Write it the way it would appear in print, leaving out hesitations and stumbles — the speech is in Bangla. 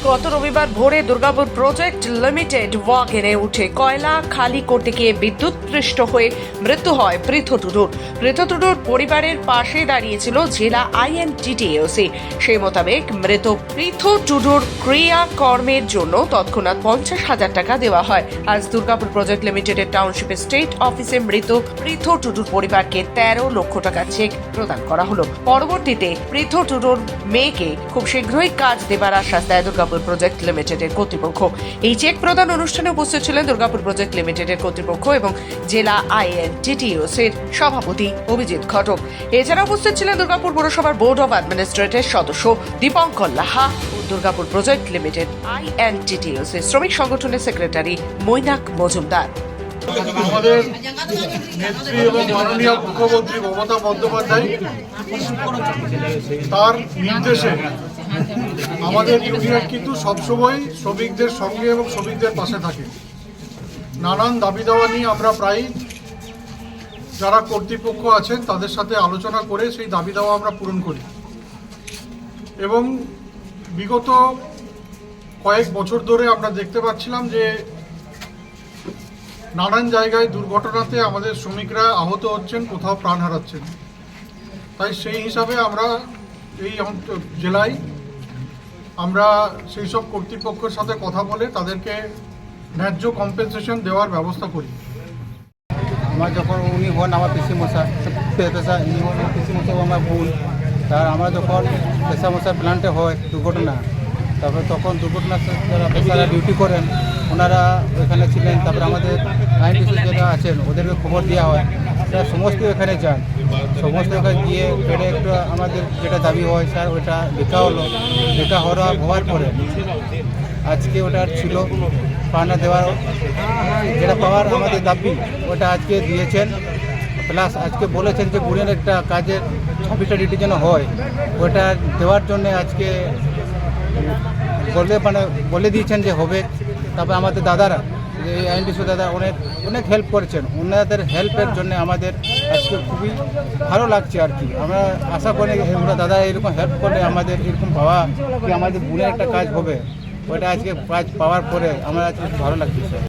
গত রবিবার ভোরে দুর্গাপুর প্রজেক্ট লিমিটেড ওয়াগনে উঠে কয়লা খালি করতে গিয়ে বিদ্যুৎপৃষ্ট হয়ে মৃত্যু হয় পৃথ টুডুর। পৃথ টুডুর পরিবারের পাশে দাঁড়িয়েছিল জেলা আইএনটিটিওসি। সেই মোতাবেক মৃত পৃথ টুডুর ক্রিয়াকর্মের জন্য তৎক্ষণাৎ 50,000 টাকা দেওয়া হয়। আজ দুর্গাপুর প্রজেক্ট লিমিটেডের টাউনশিপ স্টেট অফিসে মৃত পৃথ টুডুর পরিবারকে 13 লক্ষ টাকা চেক প্রদান করা হলো। পরবর্তীতে পৃথ টুডুর মেয়েকে খুব শীঘ্রই কাজ দেবার আশ্বাস দেয় দুর্গাপুর প্রজেক্ট লিমিটেডের কর্তৃপক্ষ। এই চেক প্রদান অনুষ্ঠানে উপস্থিত ছিলেন দুর্গাপুর প্রজেক্ট লিমিটেডের কর্তৃপক্ষ এবং জেলা আইএনটিটিওসির সভাপতি অভিজিৎ ঘটক। এছাড়া উপস্থিত ছিলেন দুর্গাপুর পৌরসভার বোর্ড অব অ্যাডমিনিস্ট্রেটর সদস্য দীপঙ্কর লাহা ও দুর্গাপুর প্রজেক্ট লিমিটেড আইএনটিটিওসি শ্রমিক সংগঠনের সেক্রেটারি মৈনাক মজুমদার। আমাদের নেত্রী এবং মাননীয় মুখ্যমন্ত্রী মমতা বন্দ্যোপাধ্যায় তার নির্দেশে আমাদের ইউনিয়ন কিন্তু সবসময় শ্রমিকদের সঙ্গে এবং শ্রমিকদের পাশে থাকে। নানান দাবি দাওয়া নিয়ে আমরা প্রায় যারা কর্তৃপক্ষ আছেন তাদের সাথে আলোচনা করে সেই দাবি দাওয়া আমরা পূরণ করি এবং বিগত কয়েক বছর ধরে আমরা দেখতে পাচ্ছিলাম যে নানান জায়গায় দুর্ঘটনাতে আমাদের শ্রমিকরা আহত হচ্ছেন, কোথাও প্রাণ হারাচ্ছেন। তাই সেই হিসাবে আমরা এই জেলায় আমরা সেই সব কর্তৃপক্ষের সাথে কথা বলে তাদেরকে ন্যায্য কম্পেনসেশন দেওয়ার ব্যবস্থা করি। আমার যখন উনি হন আমার পিসিমশা ইনি হন পিসিমশা আমার বোন, তার আমরা যখন পেশামশা প্ল্যান্টে হয় দুর্ঘটনা, তারপরে তখন দুর্ঘটনার যারা পেশারা ডিউটি করেন ওনারা ওইখানে ছিলেন। তারপরে আমাদের আইনটিসি যারা আছেন ওদেরকে খবর দেওয়া হয়, তারা সমস্ত এখানে যান। সমস্ত এখানে গিয়ে পেটে একটু আমাদের যেটা দাবি হয় স্যার ওইটা লেখা হলো। লেখা হওয়ার পরে আজকে ওটা ছিল পাওনা দেওয়ার, যেটা পাওয়ার আমাদের দাবি ওটা আজকে দিয়েছেন। প্লাস আজকে বলেছেন যে বোনের একটা কাজের 26টা ডিউটি যেন হয়, ওটা দেওয়ার জন্য আজকে বলে দিয়েছেন যে হবে। তারপরে আমাদের দাদারা এই আইনটিসি দাদা অনেক হেল্প করেছেন, ওনাদের হেল্পের জন্য আমাদের আজকে খুবই ভালো লাগছে আর কি। আমরা আশা করি আমরা দাদা এরকম হেল্প করলে আমাদের এরকম পাওয়া কি আমাদের বোনের একটা কাজ হবে, ওটা আজকে কাজ পাওয়ার পরে আমরা আজকে ভালো লাগছে।